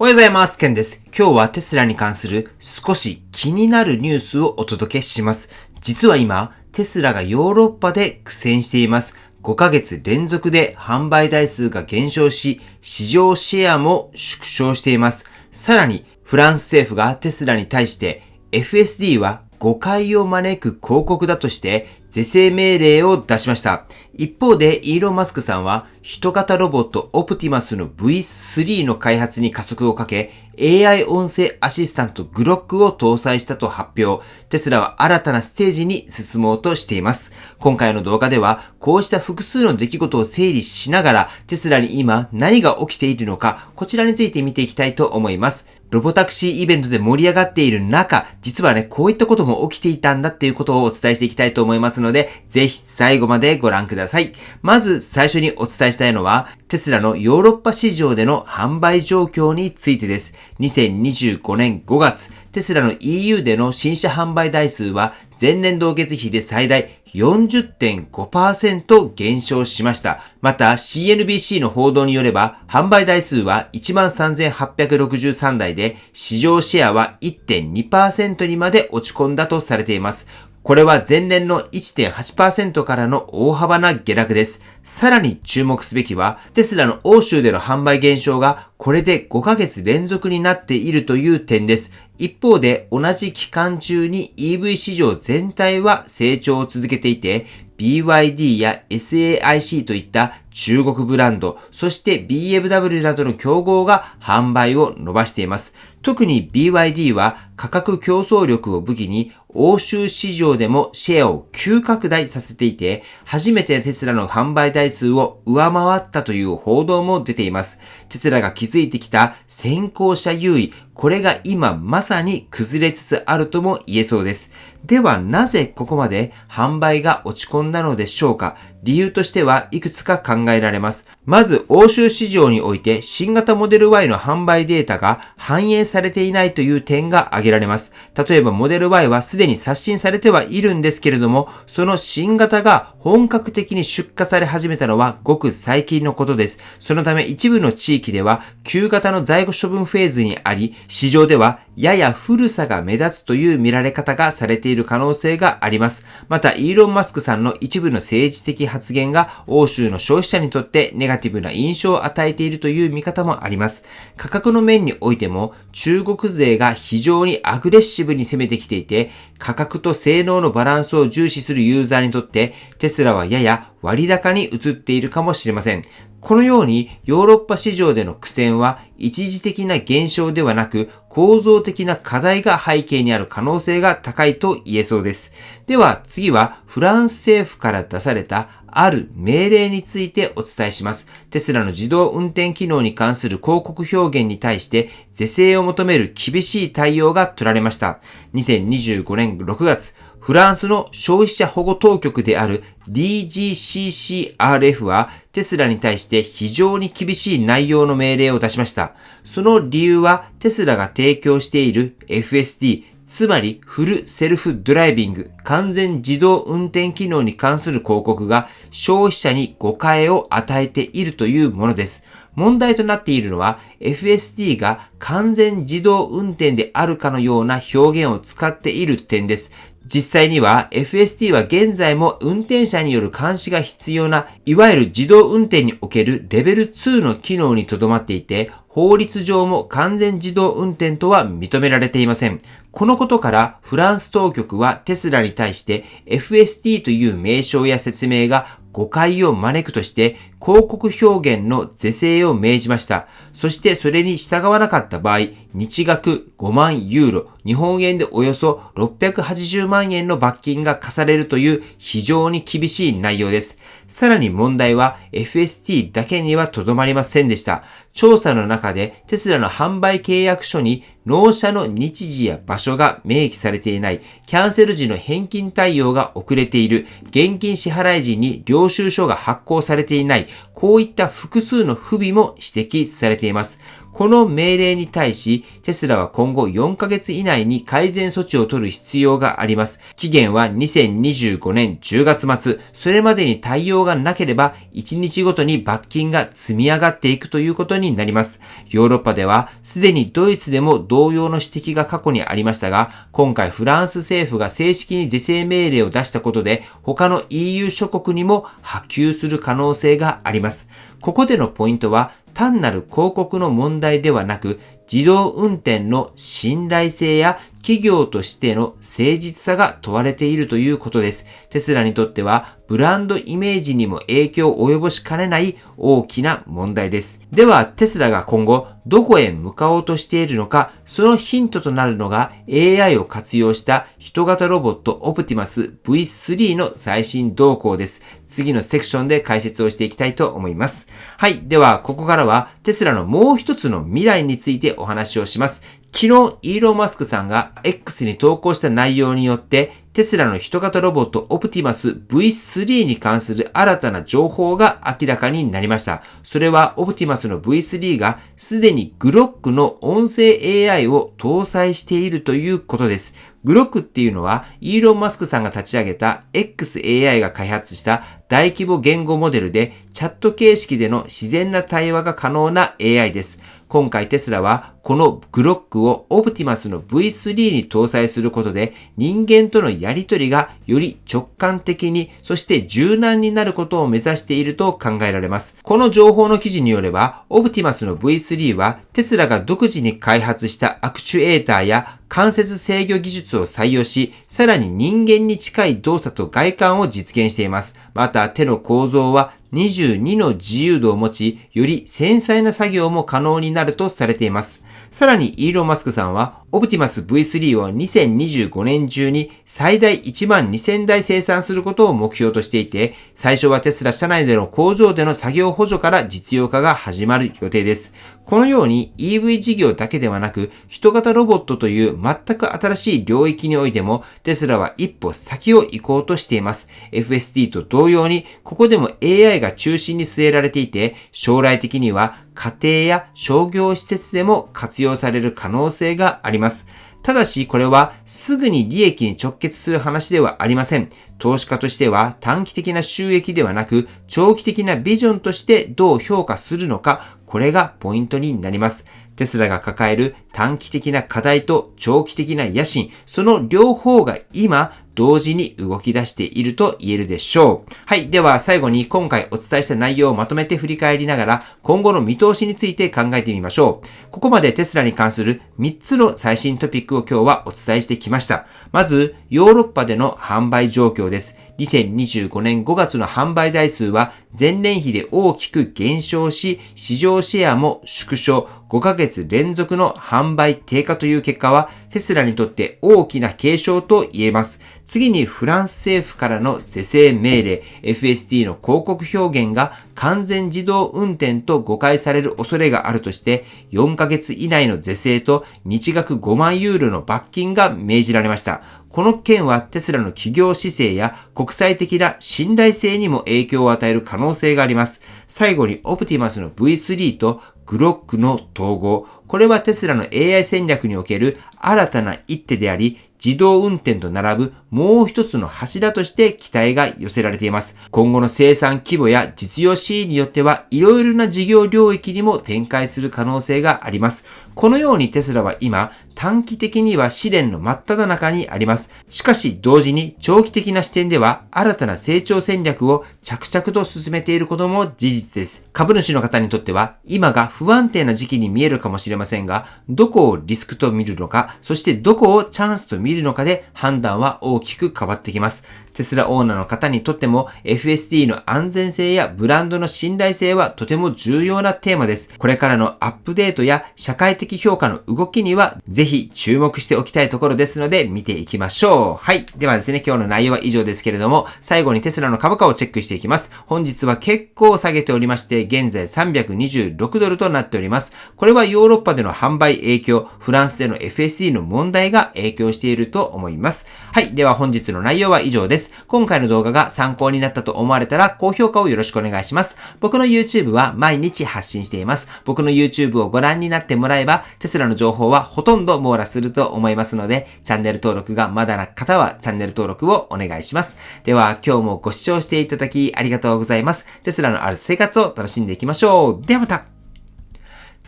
おはようございます。ケンです。今日はテスラに関する少し気になるニュースをお届けします。実は今、テスラがヨーロッパで苦戦しています。5ヶ月連続で販売台数が減少し、市場シェアも縮小しています。さらに、フランス政府がテスラに対して FSD は誤解を招く広告だとして是正命令を出しました。一方でイーロン・マスクさんは人型ロボットオプティマスの V3 の開発に加速をかけ AI 音声アシスタントグロックを搭載したと発表。テスラは新たなステージに進もうとしています。今回の動画ではこうした複数の出来事を整理しながらテスラに今何が起きているのかこちらについて見ていきたいと思います。ロボタクシーイベントで盛り上がっている中、実はこういったことも起きていたんだっていうことをお伝えしていきたいと思いますので、ぜひ最後までご覧ください。まず最初にお伝えしたいのは、テスラのヨーロッパ市場での販売状況についてです。2025年5月、テスラの EU での新車販売台数は前年同月比で最大40.5% 減少しました。また CNBC の報道によれば販売台数は 13,863 台で市場シェアは 1.2% にまで落ち込んだとされています。これは前年の 1.8% からの大幅な下落です。さらに注目すべきは、テスラの欧州での販売減少がこれで5ヶ月連続になっているという点です。一方で同じ期間中に EV 市場全体は成長を続けていて、BYD や SAIC といった中国ブランド、そして BMW などの競合が販売を伸ばしています。特に BYD は価格競争力を武器に欧州市場でもシェアを急拡大させていて、初めてテスラの販売台数を上回ったという報道も出ています。テスラが築いてきた先行者優位、これが今まさに崩れつつあるとも言えそうです。ではなぜここまで販売が落ち込んだのでしょうか。理由としてはいくつか考えられます。まず欧州市場において新型モデル Y の販売データが反映されていないという点が挙げられます。例えばモデル Y はすでに刷新されてはいるんですけれども、その新型が本格的に出荷され始めたのはごく最近のことです。そのため一部の地域では旧型の在庫処分フェーズにあり、市場ではやや古さが目立つという見られ方がされている可能性があります。またイーロン・マスクさんの一部の政治的発言が欧州の消費者にとってネガティブな印象を与えているという見方もあります。価格の面においても中国勢が非常にアグレッシブに攻めてきていて、価格と性能のバランスを重視するユーザーにとってテスラはやや割高に映っているかもしれません。このようにヨーロッパ市場での苦戦は一時的な現象ではなく構造的な課題が背景にある可能性が高いと言えそうです。では次はフランス政府から出されたある命令についてお伝えします。テスラの自動運転機能に関する広告表現に対して是正を求める厳しい対応が取られました。2025年6月、フランスの消費者保護当局である DGCCRF はテスラに対して非常に厳しい内容の命令を出しました。その理由はテスラが提供している FSD、つまりフルセルフドライビング、完全自動運転機能に関する広告が消費者に誤解を与えているというものです。問題となっているのは FSD が完全自動運転であるかのような表現を使っている点です。実際には FSD は現在も運転者による監視が必要ないわゆる自動運転におけるレベル2の機能にとどまっていて、法律上も完全自動運転とは認められていません。このことからフランス当局はテスラに対して FSD という名称や説明が誤解を招くとして広告表現の是正を命じました。そしてそれに従わなかった場合、日額5万ユーロ、日本円でおよそ680万円の罰金が課されるという非常に厳しい内容です。さらに問題は FSD だけにはとどまりませんでした。調査の中でテスラの販売契約書に納車の日時や場所が明記されていない、キャンセル時の返金対応が遅れている、現金支払い時に領収書が発行されていない、こういった複数の不備も指摘されています。この命令に対し、テスラは今後4ヶ月以内に改善措置を取る必要があります。期限は2025年10月末。それまでに対応がなければ、1日ごとに罰金が積み上がっていくということになります。ヨーロッパでは、すでにドイツでも同様の指摘が過去にありましたが、今回フランス政府が正式に是正命令を出したことで、他の EU 諸国にも波及する可能性があります。ここでのポイントは、単なる広告の問題ではなく、自動運転の信頼性や企業としての誠実さが問われているということです。テスラにとってはブランドイメージにも影響を及ぼしかねない大きな問題です。ではテスラが今後どこへ向かおうとしているのか、そのヒントとなるのが AI を活用した人型ロボットオプティマス V3 の最新動向です。次のセクションで解説をしていきたいと思います。はい。ではここからはテスラのもう一つの未来についてお話をします。昨日、イーロン・マスクさんが X に投稿した内容によって、テスラの人型ロボットオプティマス V3 に関する新たな情報が明らかになりました。それはオプティマスの V3 がすでにグロックの音声 AI を搭載しているということです。グロックっていうのはイーロン・マスクさんが立ち上げた XAI が開発した大規模言語モデルでチャット形式での自然な対話が可能な AI です。今回テスラはこのグロックをオプティマスの V3 に搭載することで人間とのやり取りがより直感的にそして柔軟になることを目指していると考えられます。この情報の記事によればオプティマスの V3 はテスラが独自に開発したアクチュエーターや関節制御技術を採用し、さらに人間に近い動作と外観を実現しています。また手の構造は22の自由度を持ち、より繊細な作業も可能になるとされています。さらにイーロン・マスクさんは、オプティマス V3 を2025年中に最大1万2000台生産することを目標としていて、最初はテスラ社内での工場での作業補助から実用化が始まる予定です。このように EV 事業だけではなく、人型ロボットという全く新しい領域においても、テスラは一歩先を行こうとしています。FSD と同様に、ここでも AI が中心に据えられていて、将来的には家庭や商業施設でも活用される可能性があります。ただしこれはすぐに利益に直結する話ではありません。投資家としては短期的な収益ではなく長期的なビジョンとしてどう評価するのか、これがポイントになります。テスラが抱える短期的な課題と長期的な野心、その両方が今同時に動き出していると言えるでしょう。はい。では最後に今回お伝えした内容をまとめて振り返りながら今後の見通しについて考えてみましょう。ここまでテスラに関する3つの最新トピックを今日はお伝えしてきました。まず、ヨーロッパでの販売状況です。2025年5月の販売台数は前年比で大きく減少し、市場シェアも縮小、5ヶ月連続の販売低下という結果はテスラにとって大きな警鐘と言えます。次にフランス政府からの是正命令、FSD の広告表現が完全自動運転と誤解される恐れがあるとして4ヶ月以内の是正と日額5万ユーロの罰金が命じられました。この件はテスラの企業姿勢や国際的な信頼性にも影響を与える可能性があります。最後にオプティマスの V3 とグロックの統合。これはテスラの AI 戦略における新たな一手であり、自動運転と並ぶもう一つの柱として期待が寄せられています。今後の生産規模や実用シーンによってはいろいろな事業領域にも展開する可能性があります。このようにテスラは今、短期的には試練の真っ只中にあります。しかし同時に長期的な視点では新たな成長戦略を着々と進めていることも事実です。株主の方にとっては今が不安定な時期に見えるかもしれませんが、どこをリスクと見るのか、そしてどこをチャンスと見るのかで判断は大きく変わってきます。テスラオーナーの方にとっても FSD の安全性やブランドの信頼性はとても重要なテーマです。これからのアップデートや社会的評価の動きにはぜひ注目しておきたいところですので見ていきましょう。はい。ではですね、今日の内容は以上ですけれども、最後にテスラの株価をチェックしていきます。本日は結構下げておりまして、現在326ドルとなっております。これはヨーロッパでの販売影響、フランスでの FSD の問題が影響していると思います。はい。では本日の内容は以上です。。今回の動画が参考になったと思われたら高評価をよろしくお願いします。僕の YouTube は毎日発信しています。僕の YouTube をご覧になってもらえば、テスラの情報はほとんど網羅すると思いますので、チャンネル登録がまだな方はチャンネル登録をお願いします。では今日もご視聴していただきありがとうございます。テスラのある生活を楽しんでいきましょう。ではまた。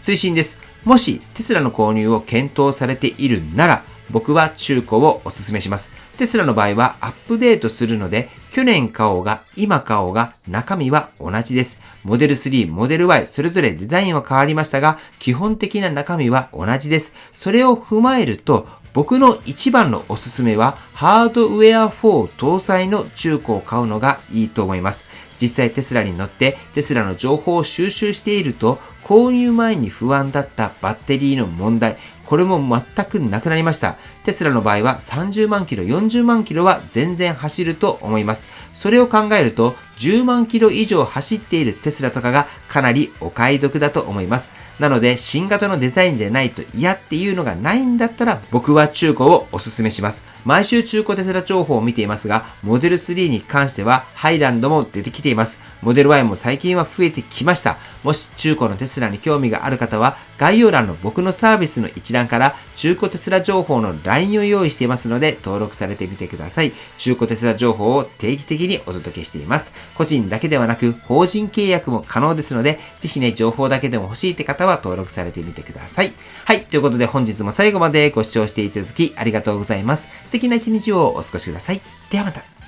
追伸です。もしテスラの購入を検討されているなら、僕は中古をお勧めします。テスラの場合はアップデートするので、去年買おうが今買おうが中身は同じです。モデル3、モデル Y、それぞれデザインは変わりましたが、基本的な中身は同じです。それを踏まえると、僕の一番のおすすめは、ハードウェア4搭載の中古を買うのがいいと思います。実際テスラに乗ってテスラの情報を収集していると、購入前に不安だったバッテリーの問題、これも全くなくなりました。テスラの場合は30万キロ、40万キロは全然走ると思います。それを考えると10万キロ以上走っているテスラとかがかなりお買い得だと思います。なので新型のデザインじゃないと嫌っていうのがないんだったら僕は中古をおすすめします。毎週中古テスラ情報を見ていますが、モデル3に関してはハイランドも出てきています。モデル Y も最近は増えてきました。もし中古のテスラに興味がある方は概要欄の僕のサービスの一覧から中古テスラ情報の LINE を用意していますので登録されてみてください。中古テスラ情報を定期的にお届けしています。個人だけではなく法人契約も可能ですので、ぜひね、情報だけでも欲しいって方は登録されてみてください。はい、ということで本日も最後までご視聴していただきありがとうございます。素敵な一日をお過ごしください。ではまた。